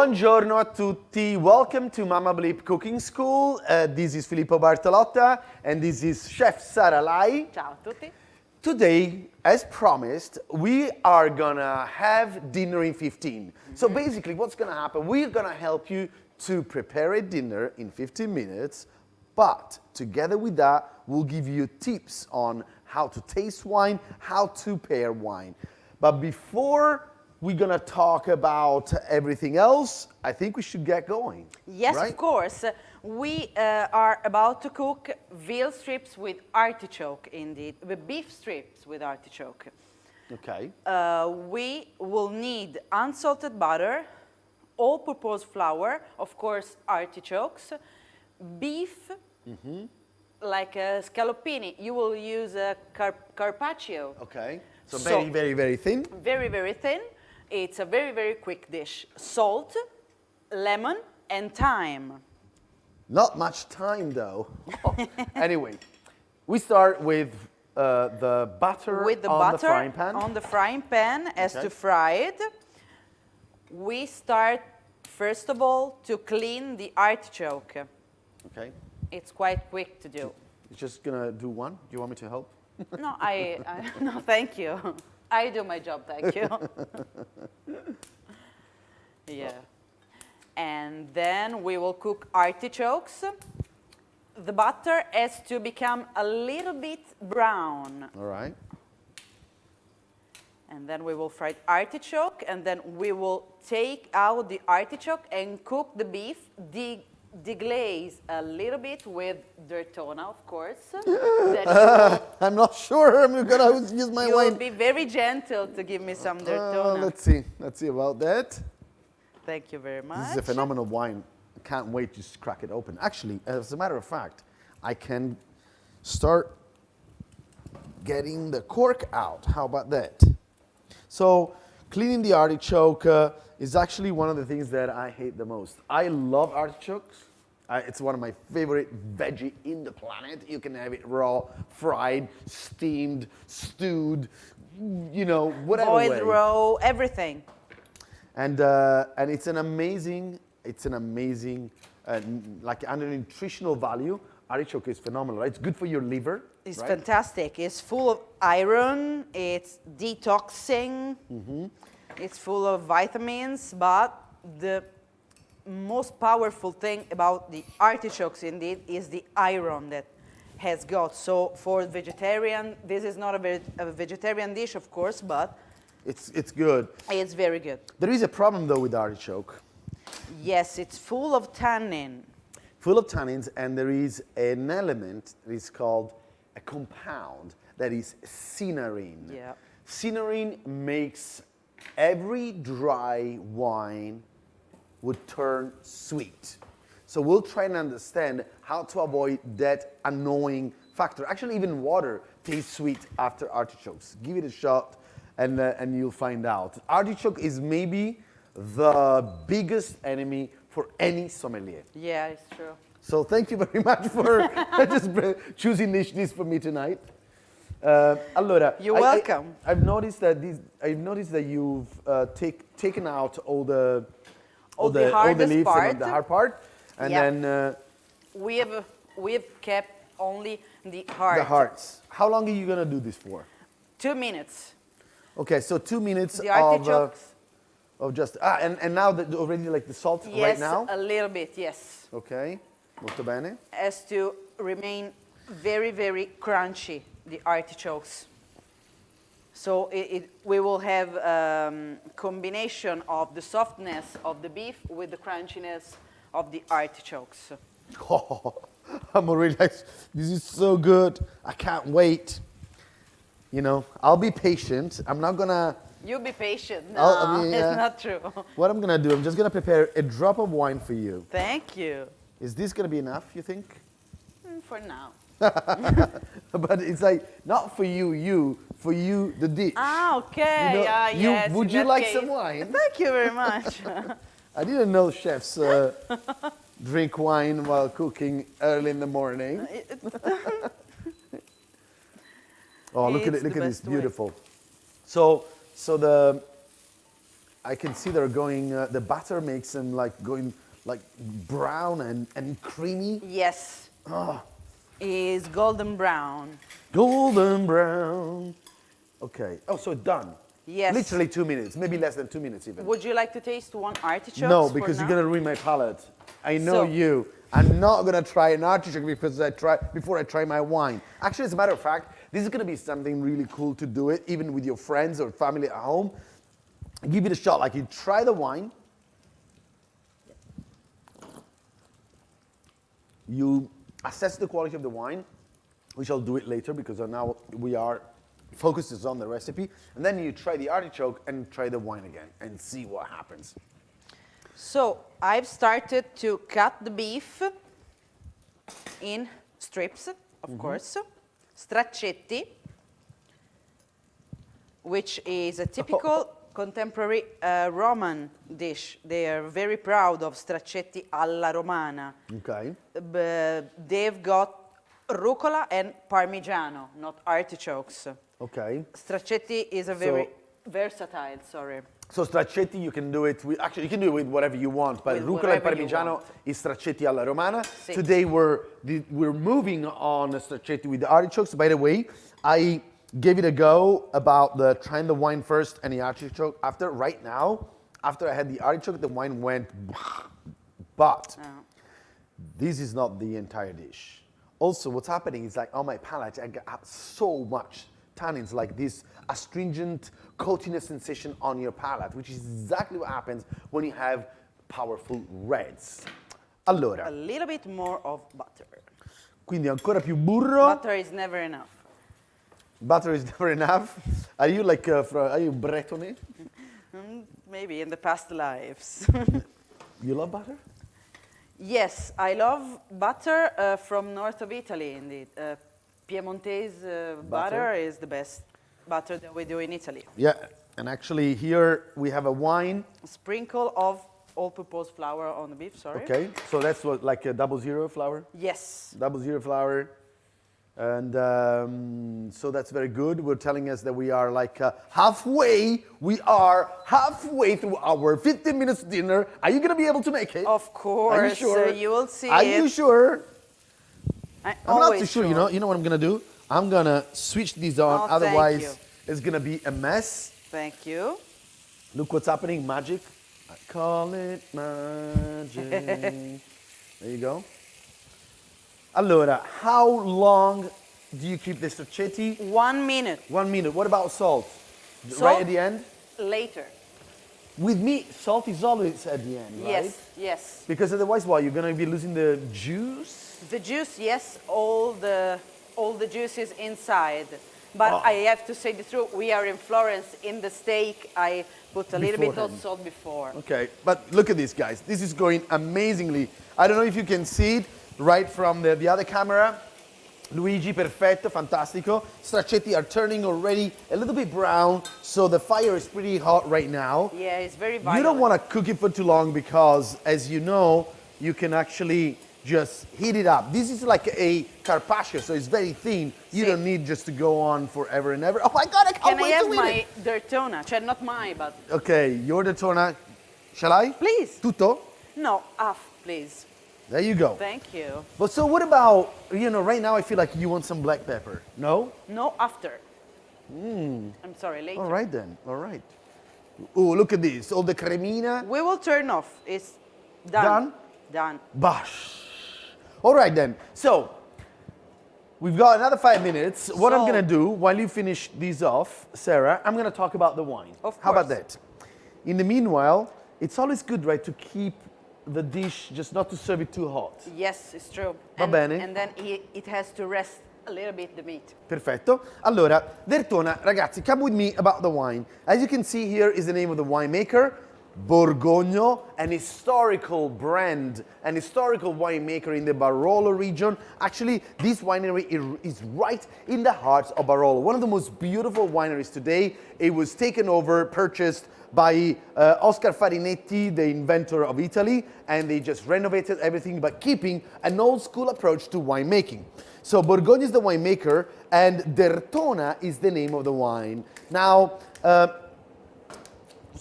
Buongiorno a tutti. Welcome to Mama Bleep Cooking School. This is Filippo Bartolotta and this is Chef Sara Lai. Ciao a tutti. Today, as promised, we are gonna have dinner in 15. So basically what's gonna happen, we're gonna help you to prepare a dinner in 15 minutes, but together with that, we'll give you tips on how to taste wine, how to pair wine. But before we're gonna talk about everything else, I think we should get going. Yes, right? of course. We are about to cook veal strips with artichoke, indeed, the beef strips with artichoke. Okay. We will need unsalted butter, all-purpose flour, of course, artichokes, beef, like scaloppini. You will use a carpaccio. Okay. So very, very, very thin. Very, very thin. It's a very, very quick dish. Salt, lemon, and thyme. Not much time though. Anyway, we start with the butter on the frying pan. On the frying pan as to fry it. We start, first of all, to clean the artichoke. Okay. It's quite quick to do. You're just gonna do one? Do you want me to help? No, no, thank you. I do my job, thank you. Yeah. And then we will cook artichokes. The butter has to become a little bit brown. All right. And then we will fry artichoke, and then we will take out the artichoke and cook the beef, deglaze a little bit with Derthona, of course. I'm not sure I'm gonna use my You wine. will be very gentle to give me some Derthona. Let's see about that. Thank you very much. This is a phenomenal wine. I can't wait to just crack it open. Actually, as a matter of fact, I can start getting the cork out. How about that? So, cleaning the artichoke is actually one of the things that I hate the most. I love artichokes. It's one of my favorite veggie in the planet. You can have it raw, fried, steamed, stewed, you know, whatever way. Boiled raw, everything. And it's an amazing, like under nutritional value, artichoke is phenomenal, right? It's good for your liver. It's right? fantastic. It's full of iron. It's detoxing. It's full of vitamins. But the most powerful thing about the artichokes, indeed, is the iron that has got. So for vegetarian, this is not a vegetarian dish, of course, but it's good. It's very good. There is a problem though with artichoke. Yes, it's full of tannin. Full of tannins, and there is an element that is called a compound that is cynarin. Yeah. Cynarin makes every dry wine would turn sweet. So we'll try and understand how to avoid that annoying factor. Actually, even water tastes sweet after artichokes. Give it a shot and you'll find out. Artichoke is maybe the biggest enemy for any sommelier. Yeah, it's true. So thank you very much for just choosing this for me tonight. Allora, You're welcome. I've noticed that you've taken out all the leaves and the hard part, and then we have kept only the heart. the hearts. How long are you gonna do this for? 2 minutes. Okay, so 2 minutes The artichokes. of just and now that already like the salt Yes, right now. a little bit. Yes. Okay, molto bene. Has to remain very, very crunchy, the artichokes. So we will have combination of the softness of the beef with the crunchiness of the artichokes. Oh, I'm already like, this is so good. I can't wait. You know, I'll be patient. I'm not gonna. You be patient. No, it's not true. What I'm gonna do, I'm just gonna prepare a drop of wine for you. Thank you. Is this gonna be enough, you think? For now. But it's like, not for you, for you, the dish. Ah, okay. You know, Yes. would you like some wine? Thank you very much. I didn't know chefs drink wine while cooking early in the morning. Oh, look at it! Look at this, beautiful. So I can see they're going, the batter makes them like going like brown and creamy. Yes. Is golden brown. Golden brown. Okay. Oh, so done. Yes. Literally 2 minutes, maybe less than 2 minutes even. Would you like to taste one artichoke? No, because you're gonna ruin my palate. I know you. I'm not gonna try an artichoke before I try my wine. Actually, as a matter of fact, this is gonna be something really cool to do it, even with your friends or family at home. Give it a shot. Like you try the wine. You assess the quality of the wine. We shall do it later because now we are focused on the recipe. And then you try the artichoke and try the wine again and see what happens. So I've started to cut the beef in strips, of course, straccetti, which is a typical contemporary Roman dish. They are very proud of straccetti alla romana. Okay. They've got rucola and parmigiano, not artichokes. Okay. Straccetti is a very versatile, sorry. So straccetti, you can do it with, actually you can do it with whatever you want, but With rucola and whatever you parmigiano want. is straccetti alla romana. Sì. Today we're moving on straccetti with the artichokes. By the way, I gave it a go about trying the wine first and the artichoke after. Right now, after I had the artichoke, the wine went, but this is not the entire dish. Also, what's happening is like on my palate, I got so much tannins, like this astringent coatiness sensation on your palate, which is exactly what happens when you have powerful reds. Allora, A little bit more of butter. quindi ancora più burro. Butter is never enough. Butter is never enough. Are you like, are you Bretone? Maybe in the past lives. You love butter? Yes, I love butter from north of Italy, indeed. Piemontese butter is the best butter that we do in Italy. Yeah, and actually here we have a wine. A sprinkle of all-purpose flour on the beef, sorry. Okay, so that's what, like a 00 flour? Yes. 00 flour. And so that's very good. We're telling us that we are like halfway. We are halfway through our 15 minutes dinner. Are you going to be able to make it? Of course. Are you sure? You will see Are it. you sure? I'm not too sure. You know what I'm going to do? I'm going to switch these on. Oh, thank Otherwise, you. it's going to be a mess. Thank you. Look what's happening. Magic. I call it magic. There you go. Allora, how long do you keep the straccetti? 1 minute. 1 minute. What about salt? Salt? Right at the end? Later. With me, salt is always at the end, right? Yes, yes. Because otherwise, what? You're going to be losing the juice? The juice, yes, all the juice is inside. But I have to say the truth, we are in Florence. In the steak, I put a little bit of Beforehand. salt before. Okay, but look at this, guys. This is going amazingly. I don't know if you can see it right from the other camera. Luigi, perfetto, fantastico. Straccetti are turning already a little bit brown, so the fire is pretty hot right now. Yeah, it's very violent. You don't want to cook it for too long because, as you know, you can actually just heat it up. This is like a carpaccio, so it's very thin. You Sì. don't need just to go on forever and ever. Oh my God, I can't Can I wait have to eat my it. Derthona? Cioè, not mine, but... Okay, your Derthona. Shall I? Please. Tutto? No, half, please. There you go. Thank you. But so what about, right now I feel like you want some black pepper. No? No, after. I'm sorry, later. All right then, all right. Oh, look at this, all the cremina. We will turn off. It's done. Done? Done. Bash. All right then, so we've got another 5 minutes. What I'm So- gonna do while you finish these off, Sarah, I'm gonna talk about the wine. Of How about course. that? In the meanwhile, it's always good, right, to keep the dish, just not to serve it too hot. Yes, it's true. Va bene. And then it has to rest a little bit, the meat. Perfetto. Allora, Derthona, ragazzi, come with me about the wine. As you can see here is the name of the winemaker, Borgogno, an historical brand, an historical winemaker in the Barolo region. Actually, this winery is right in the heart of Barolo. One of the most beautiful wineries today. It was taken over, purchased by Oscar Farinetti, the inventor of Italy, and they just renovated everything, but keeping an old school approach to winemaking. So Borgogno is the winemaker, and Derthona is the name of the wine. Now,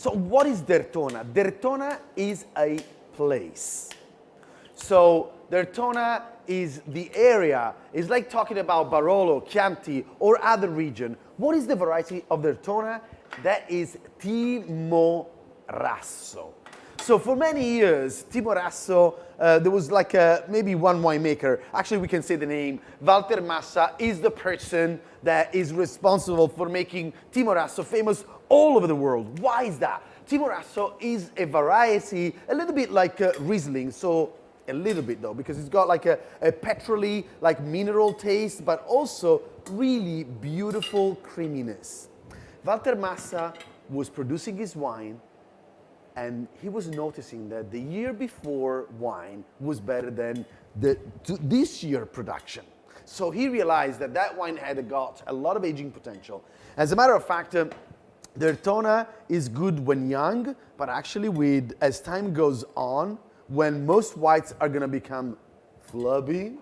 So what is Derthona? Derthona is a place. So Derthona is the area. It's like talking about Barolo, Chianti, or other region. What is the variety of Derthona? That is Timorasso. So for many years, Timorasso, there was like maybe one winemaker. Actually, we can say the name. Walter Massa is the person that is responsible for making Timorasso famous all over the world. Why is that? Timorasso is a variety, a little bit like Riesling. So a little bit though, because it's got like a petrol-y, like mineral taste, but also really beautiful creaminess. Walter Massa was producing his wine, and he was noticing that the year before wine was better than this year production. So he realized that that wine had got a lot of aging potential. As a matter of fact, Derthona is good when young, but actually as time goes on, when most whites are gonna become flubby,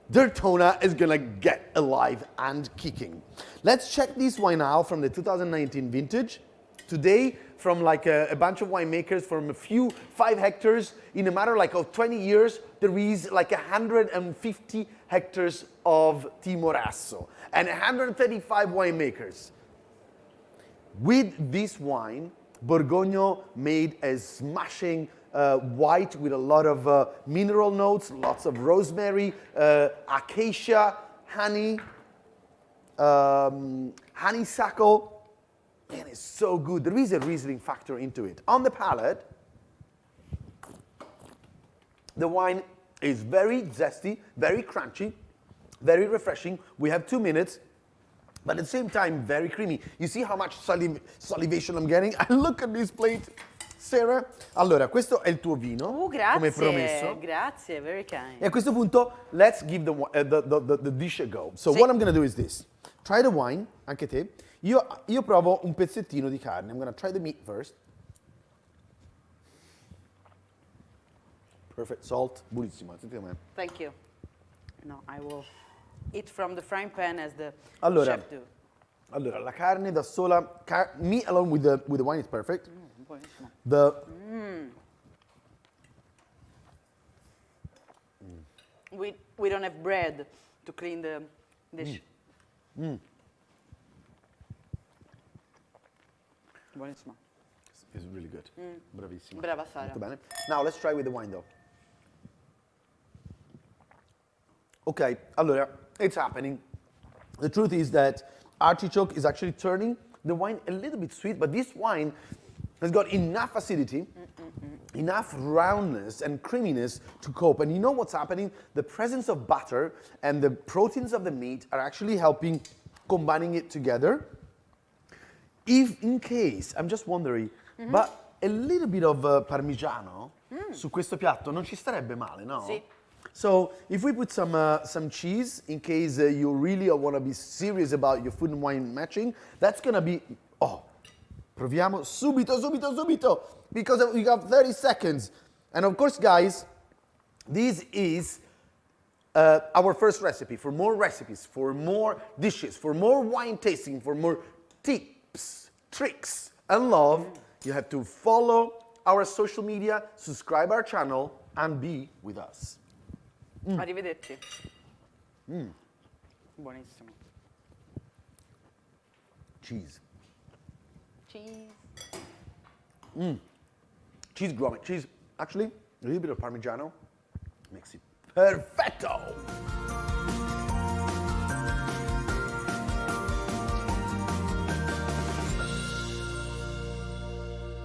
Derthona is gonna get alive and kicking. Let's check this wine out from the 2019 vintage. Today, from like a bunch of winemakers from 5 hectares, in a matter like of 20 years, there is like 150 hectares of Timorasso and 135 winemakers. With this wine, Borgogno made a smashing white with a lot of mineral notes, lots of rosemary, acacia, honey, honeysuckle. Man, it's so good. There is a Riesling factor into it. On the palate, the wine is very zesty, very crunchy, very refreshing. We have 2 minutes, but at the same time, very creamy. You see how much salivation I'm getting? And look at this plate, Sarah. Allora, questo è il tuo vino, come promesso. Grazie, very kind. E a questo punto, let's give the dish a go. So what I'm going to do is this. Try the wine, anche te. Io provo un pezzettino di carne. I'm going to try the meat first. Perfect. Salt. Buonissimo. Thank you. No, I will eat from the frying pan as the chef do. Allora, la carne da sola, meat alone with the wine is perfect. Buonissimo. We don't have bread to clean the dish. Buonissimo. It's really good. Bravissima. Brava Sara. Molto bene. Now let's try with the wine though. Okay, allora, it's happening. The truth is that artichoke is actually turning the wine a little bit sweet, but this wine has got enough acidity, enough roundness and creaminess to cope. And you know what's happening? The presence of butter and the proteins of the meat are actually helping combining it together. If in case, I'm just wondering, but a little bit of parmigiano su questo piatto non ci starebbe male, no? Sì. So if we put some cheese, in case you really want to be serious about your food and wine matching, that's going to be, proviamo subito, because we got 30 seconds. And of course, guys, this is our first recipe. For more recipes, for more dishes, for more wine tasting, for more tips, tricks, and love, you have to follow our social media, subscribe our channel, and be with us. Arrivederci. Buonissimo. Cheese. Cheese. Cheese grommet. Cheese, actually, a little bit of Parmigiano makes it perfetto.